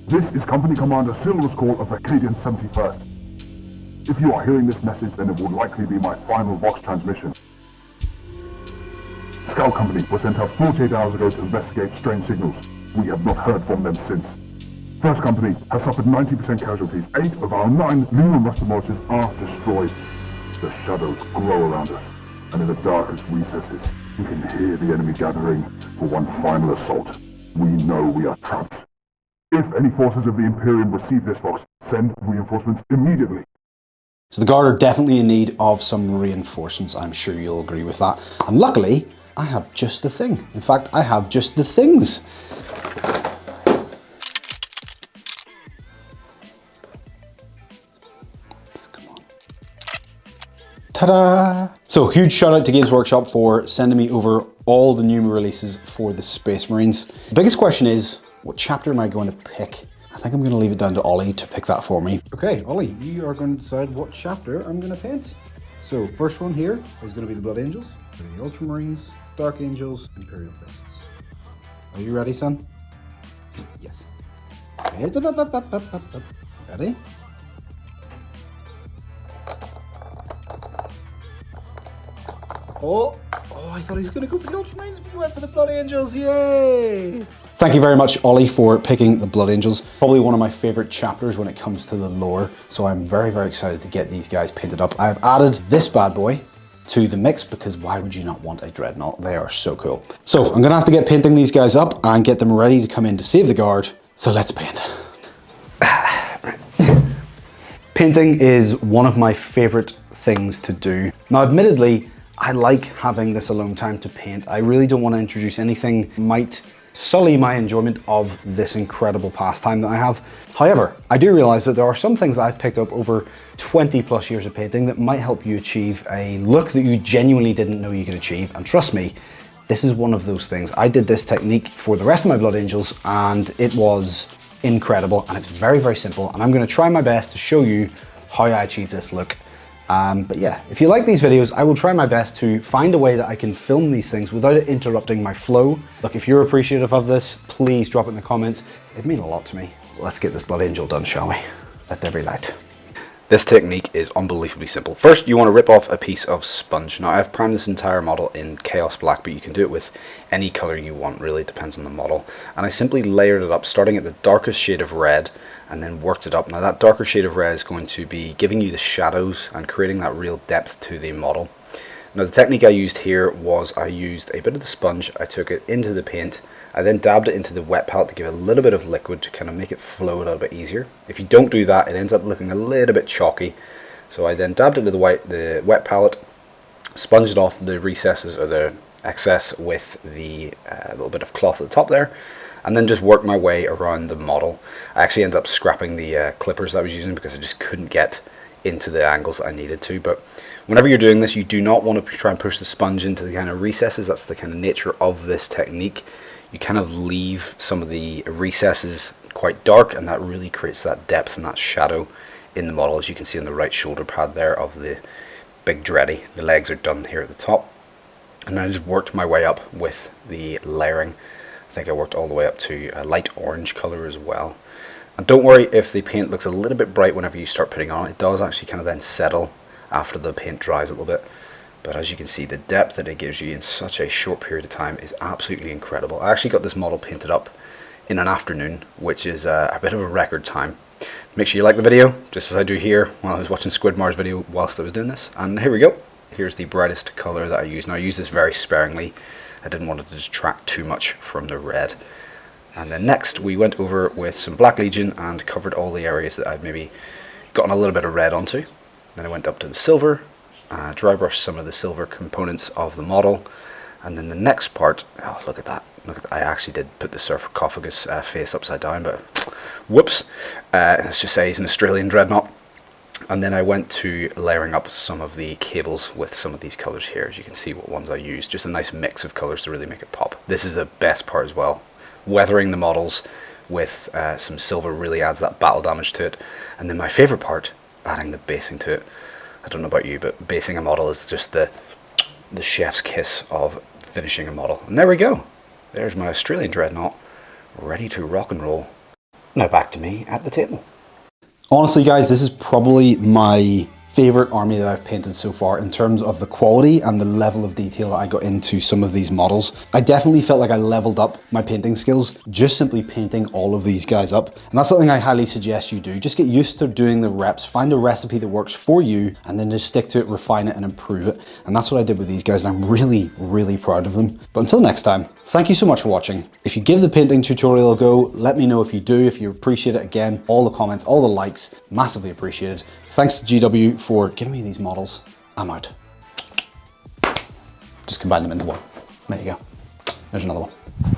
This is Company Commander Silver's call of Acadian 71st. If you are hearing this message, then it will likely be my final Vox transmission. Scout Company was sent out 48 hours ago to investigate strange signals. We have not heard from them since. First Company has suffered 90% casualties. 8 of our 9 lunar muster mortars are destroyed. The shadows grow around us, and in the darkest recesses, we can hear the enemy gathering for one final assault. We know we are trapped. If any forces of the Imperium receive this Vox, send reinforcements immediately. So the Guard are definitely in need of some reinforcements. I'm sure you'll agree with that. And luckily, I have just the thing. In fact, I have just the things. Come on. Ta-da! So huge shout out to Games Workshop for sending me over all the new releases for the Space Marines. The biggest question is, what chapter am I going to pick? I think I'm going to leave it down to Ollie to pick that for me. Okay, Ollie, you are going to decide what chapter I'm going to paint. So first one here is going to be the Blood Angels, the Ultramarines, Dark Angels, Imperial Fists. Are you ready, son? Yes. Ready? Oh, I thought he was going to go for the Ultramarines, but he went for the Blood Angels. Yay! Thank you very much, Ollie, for picking the Blood Angels. Probably one of my favorite chapters when it comes to the lore. So I'm very, very excited to get these guys painted up. I've added this bad boy to the mix because why would you not want a Dreadnought? They are so cool. So I'm going to have to get painting these guys up and get them ready to come in to save the Guard. So let's paint. Painting is one of my favorite things to do. Now, admittedly, I like having this alone time to paint. I really don't want to introduce anything might sully my enjoyment of this incredible pastime that I have. However, I do realize that there are some things that I've picked up over 20 plus years of painting that might help you achieve a look that you genuinely didn't know you could achieve. And trust me, this is one of those things. I did this technique for the rest of my Blood Angels and it was incredible, and it's very, very simple. And I'm going to try my best to show you how I achieved this look. But yeah, if you like these videos, I will try my best to find a way that I can film these things without it interrupting my flow. Look, if you're appreciative of this, please drop it in the comments. It'd mean a lot to me. Let's get this Blood Angel done, shall we? Let there be light. This technique is unbelievably simple. First, you want to rip off a piece of sponge. Now, I've primed this entire model in Chaos Black, but you can do it with any color you want, really. It depends on the model. And I simply layered it up, starting at the darkest shade of red, and then worked it up. Now that darker shade of red is going to be giving you the shadows and creating that real depth to the model. Now the technique I used here was I used a bit of the sponge, I took it into the paint, I then dabbed it into the wet palette to give it a little bit of liquid to kind of make it flow a little bit easier. If you don't do that, it ends up looking a little bit chalky. So I then dabbed it into the wet palette, sponged off the recesses or the excess with the little bit of cloth at the top there, and then just worked my way around the model. I actually ended up scrapping the clippers that I was using because I just couldn't get into the angles that I needed to. But whenever you're doing this, you do not want to try and push the sponge into the kind of recesses. That's the kind of nature of this technique. You kind of leave some of the recesses quite dark, and that really creates that depth and that shadow in the model, as you can see on the right shoulder pad there of the big Dreddy. The legs are done here at the top. And I just worked my way up with the layering. I think I worked all the way up to a light orange color as well. And don't worry if the paint looks a little bit bright whenever you start putting on. It does actually kind of then settle after the paint dries a little bit. But as you can see, the depth that it gives you in such a short period of time is absolutely incredible. I actually got this model painted up in an afternoon, which is a bit of a record time. Make sure you like the video, just as I do here while I was watching Squidmar's video whilst I was doing this. And here we go. Here's the brightest color that I use. Now I use this very sparingly. I didn't want it to distract too much from the red. And then next we went over with some Black Legion and covered all the areas that I'd maybe gotten a little bit of red onto. Then I went up to the silver, dry brushed some of the silver components of the model. And then the next part, oh look at that. Look at that. I actually did put the sarcophagus face upside down, but whoops. Let's just say he's an Australian dreadnought. And then I went to layering up some of the cables with some of these colors here. As you can see what ones I used. Just a nice mix of colors to really make it pop. This is the best part as well. Weathering the models with some silver really adds that battle damage to it. And then my favorite part, adding the basing to it. I don't know about you, but basing a model is just the chef's kiss of finishing a model. And there we go. There's my Australian dreadnought, ready to rock and roll. Now back to me at the table. Honestly guys, this is probably my favorite army that I've painted so far in terms of the quality and the level of detail that I got into some of these models. I definitely felt like I leveled up my painting skills just simply painting all of these guys up. And that's something I highly suggest you do. Just get used to doing the reps, find a recipe that works for you, and then just stick to it, refine it, and improve it. And that's what I did with these guys, and I'm really, really proud of them. But until next time, thank you so much for watching. If you give the painting tutorial a go, let me know if you do, if you appreciate it. Again, all the comments, all the likes, massively appreciated. Thanks to GW for giving me these models. I'm out. Just combine them into one. There you go. There's another one.